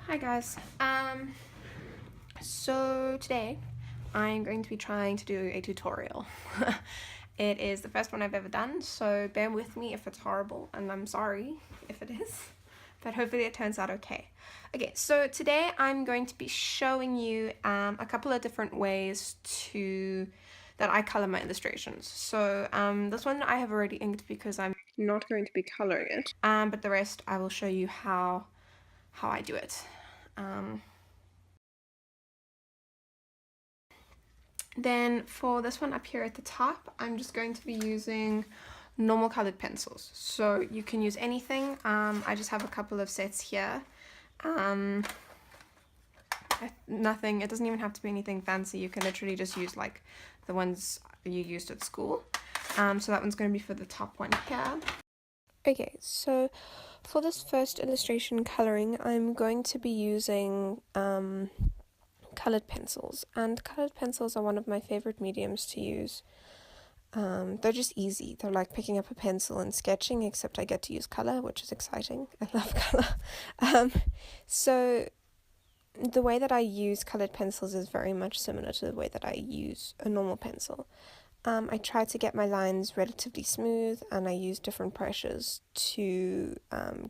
Hi guys. So today I'm going to be trying to do a tutorial. It is the first one I've ever done, so bear with me if it's horrible, and I'm sorry if it is, but hopefully it turns out okay. Okay, so today I'm going to be showing you a couple of different ways that I color my illustrations. So this one I have already inked because I'm not going to be coloring it, but the rest I will show you how I do it. Then for this one up here at the top, I'm just going to be using normal colored pencils. So you can use anything. I just have a couple of sets here. Nothing, it doesn't even have to be anything fancy. You can literally just use like the ones you used at school. So that one's going to be for the top one here. Okay, so for this first illustration coloring, I'm going to be using colored pencils, and colored pencils are one of my favorite mediums to use. They're just easy. They're like picking up a pencil and sketching, except I get to use color, which is exciting. I love color. So the way that I use colored pencils is very much similar to the way that I use a normal pencil. I try to get my lines relatively smooth, and I use different pressures to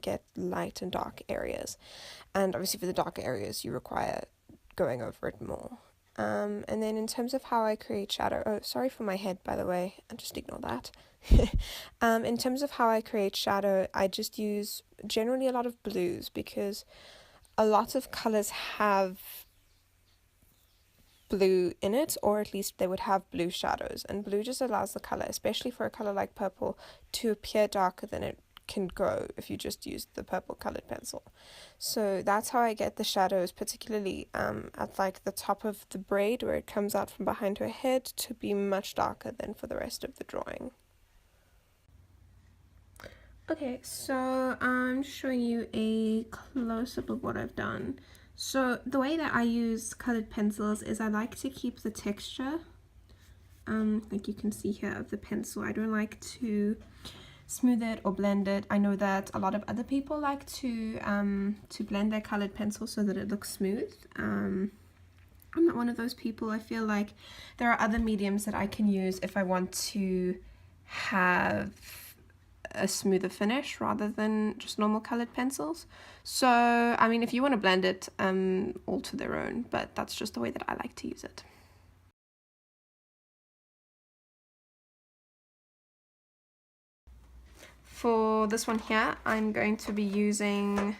get light and dark areas. And obviously for the darker areas you require going over it more. And then in terms of how I create shadow, oh, sorry for my head, by the way, and just ignore that. In terms of how I create shadow, I just use generally a lot of blues, because a lot of colors have blue in it, or at least they would have blue shadows, and blue just allows the color, especially for a color like purple, to appear darker than it can go if you just use the purple colored pencil. So that's how I get the shadows, particularly at like the top of the braid where it comes out from behind her head, to be much darker than for the rest of the drawing. Okay, so I'm showing you a close-up of what I've done. So the way that I use colored pencils is I like to keep the texture, like you can see here, of the pencil. I don't like to smooth it or blend it. I know that a lot of other people like to blend their colored pencil so that it looks smooth. I'm not one of those people. I feel like there are other mediums that I can use if I want to have a smoother finish rather than just normal colored pencils. So I mean, if you want to blend it, all to their own, but that's just the way that I like to use it. For this one here, I'm going to be using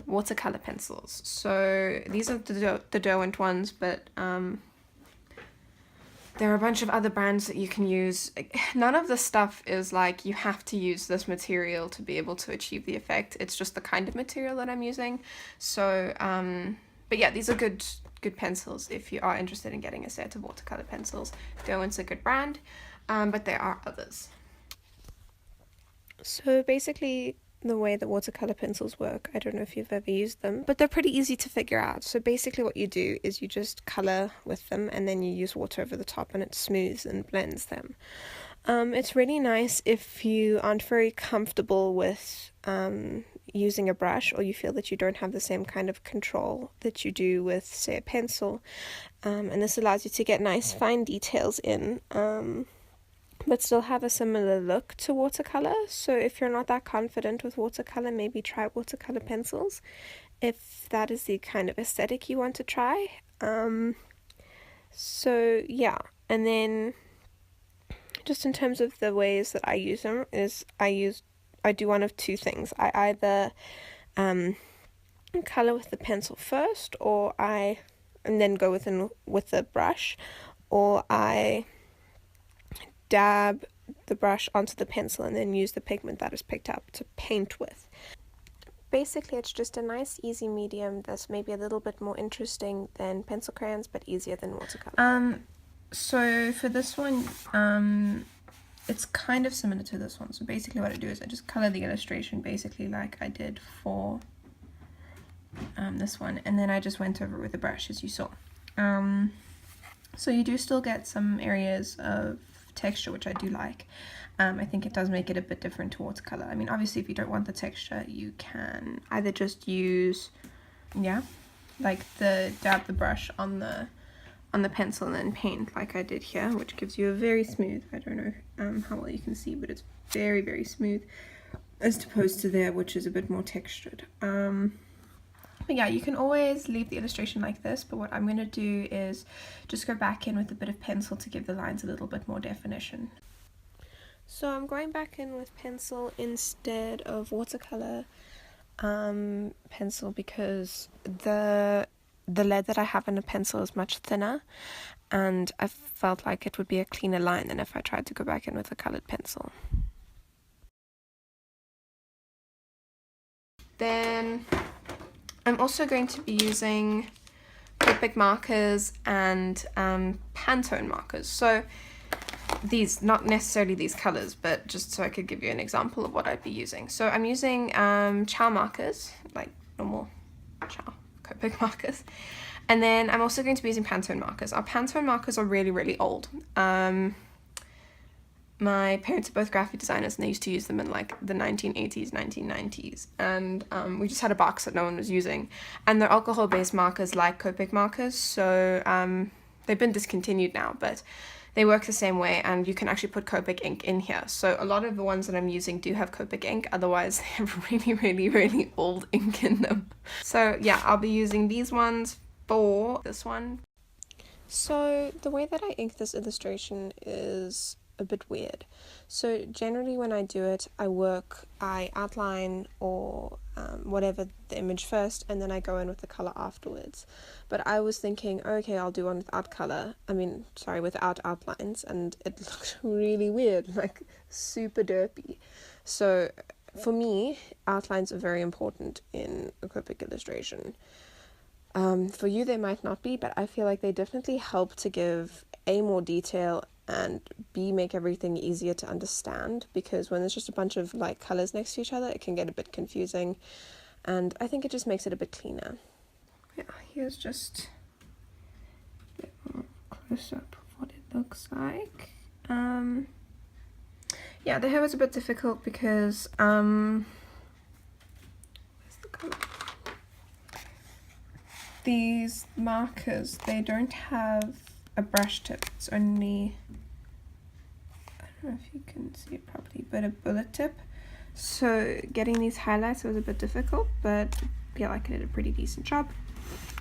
watercolor pencils. So these are the Derwent ones, but there are a bunch of other brands that you can use. None of the stuff is like you have to use this material to be able to achieve the effect. It's just the kind of material that I'm using. So, but yeah, these are good pencils if you are interested in getting a set of watercolor pencils. Derwent's a good brand, but there are others. So basically, the way that watercolor pencils work, I don't know if you've ever used them, but they're pretty easy to figure out. So basically what you do is you just color with them, and then you use water over the top, and it smooths and blends them. It's really nice if you aren't very comfortable with using a brush, or you feel that you don't have the same kind of control that you do with, say, a pencil. And this allows you to get nice fine details in, but still have a similar look to watercolor. So if you're not that confident with watercolor, maybe try watercolor pencils if that is the kind of aesthetic you want to try. So yeah, and then just in terms of the ways that I use them is I do one of two things. I either color with the pencil first, and then go with the brush, or I dab the brush onto the pencil and then use the pigment that is picked up to paint with. Basically, it's just a nice, easy medium that's maybe a little bit more interesting than pencil crayons, but easier than watercolor. So for this one, it's kind of similar to this one. So basically what I do is I just color the illustration basically like I did for this one, and then I just went over with the brush, as you saw. So you do still get some areas of texture, which I do like. I think it does make it a bit different to watercolor. I mean, obviously if you don't want the texture, you can either just use yeah, like dab the brush on the pencil and then paint like I did here, which gives you a very smooth, I don't know how well you can see, but it's very, very smooth as opposed to there, which is a bit more textured. But yeah, you can always leave the illustration like this, but what I'm going to do is just go back in with a bit of pencil to give the lines a little bit more definition. So I'm going back in with pencil instead of watercolor pencil, because the lead that I have in a pencil is much thinner, and I felt like it would be a cleaner line than if I tried to go back in with a colored pencil. Then I'm also going to be using Copic markers and Pantone markers. So these, not necessarily these colors, but just so I could give you an example of what I'd be using. So I'm using Ciao markers, like normal Ciao Copic markers. And then I'm also going to be using Pantone markers. Our Pantone markers are really, really old. My parents are both graphic designers, and they used to use them in like the 1980s, 1990s. And we just had a box that no one was using. And they're alcohol-based markers like Copic markers. So they've been discontinued now, but they work the same way, and you can actually put Copic ink in here. So a lot of the ones that I'm using do have Copic ink, otherwise they have really, really, really old ink in them. So yeah, I'll be using these ones for this one. So the way that I ink this illustration is a bit weird. So generally when I do it, I outline or whatever the image first, and then I go in with the color afterwards. But I was thinking, okay, I'll do one without outlines, and it looked really weird, like super derpy. So for me, outlines are very important in a Copic illustration. For you they might not be, but I feel like they definitely help to give A, more detail, and B, make everything easier to understand, because when there's just a bunch of like colors next to each other, it can get a bit confusing, and I think it just makes it a bit cleaner. Yeah, here's just a bit more close up of what it looks like. Yeah, the hair was a bit difficult because where's the color? These markers, they don't have a brush tip, it's only, I don't know if you can see it properly, but a bullet tip. So getting these highlights was a bit difficult, but I feel like I did a pretty decent job.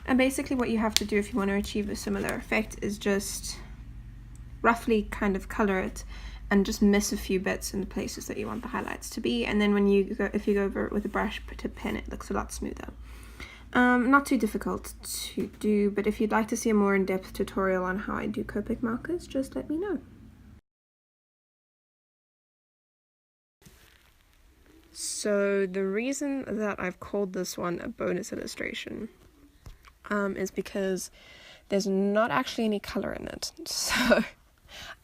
And basically what you have to do if you want to achieve a similar effect is just roughly kind of color it and just miss a few bits in the places that you want the highlights to be, and then when if you go over it with a brush tip pen, it looks a lot smoother. Not too difficult to do, but if you'd like to see a more in-depth tutorial on how I do Copic markers, just let me know. So the reason that I've called this one a bonus illustration is because there's not actually any color in it. So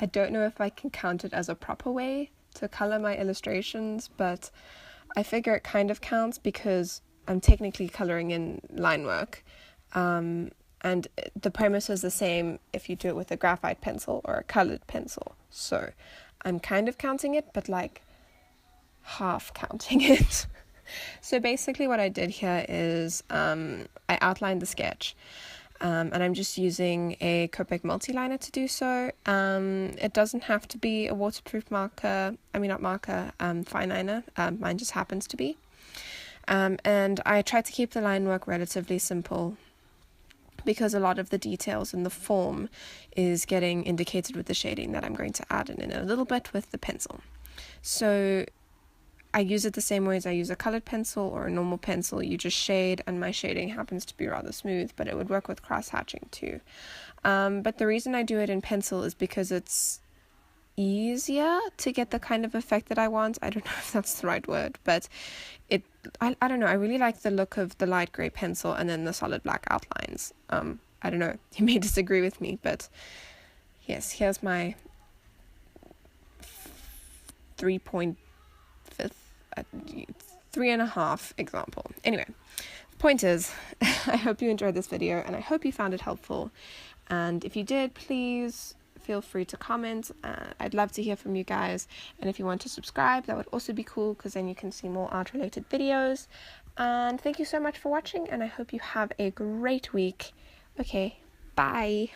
I don't know if I can count it as a proper way to color my illustrations, but I figure it kind of counts because I'm technically coloring in line work, and the premise is the same if you do it with a graphite pencil or a colored pencil. So I'm kind of counting it, but like half counting it. So basically what I did here is I outlined the sketch, and I'm just using a Copic multiliner to do so. It doesn't have to be a waterproof marker, fine liner, mine just happens to be. And I tried to keep the line work relatively simple because a lot of the details in the form is getting indicated with the shading that I'm going to add in a little bit with the pencil. So I use it the same way as I use a colored pencil or a normal pencil. You just shade, and my shading happens to be rather smooth, but it would work with cross-hatching too. But the reason I do it in pencil is because it's easier to get the kind of effect that I want. I don't know if that's the right word, but I don't know, I really like the look of the light gray pencil and then the solid black outlines. I don't know, you may disagree with me, but yes, here's my 3.5 example. Anyway, the point is, I hope you enjoyed this video and I hope you found it helpful, and if you did, please feel free to comment. I'd love to hear from you guys, and if you want to subscribe, that would also be cool, because then you can see more art related videos. And thank you so much for watching, and I hope you have a great week. Okay, bye.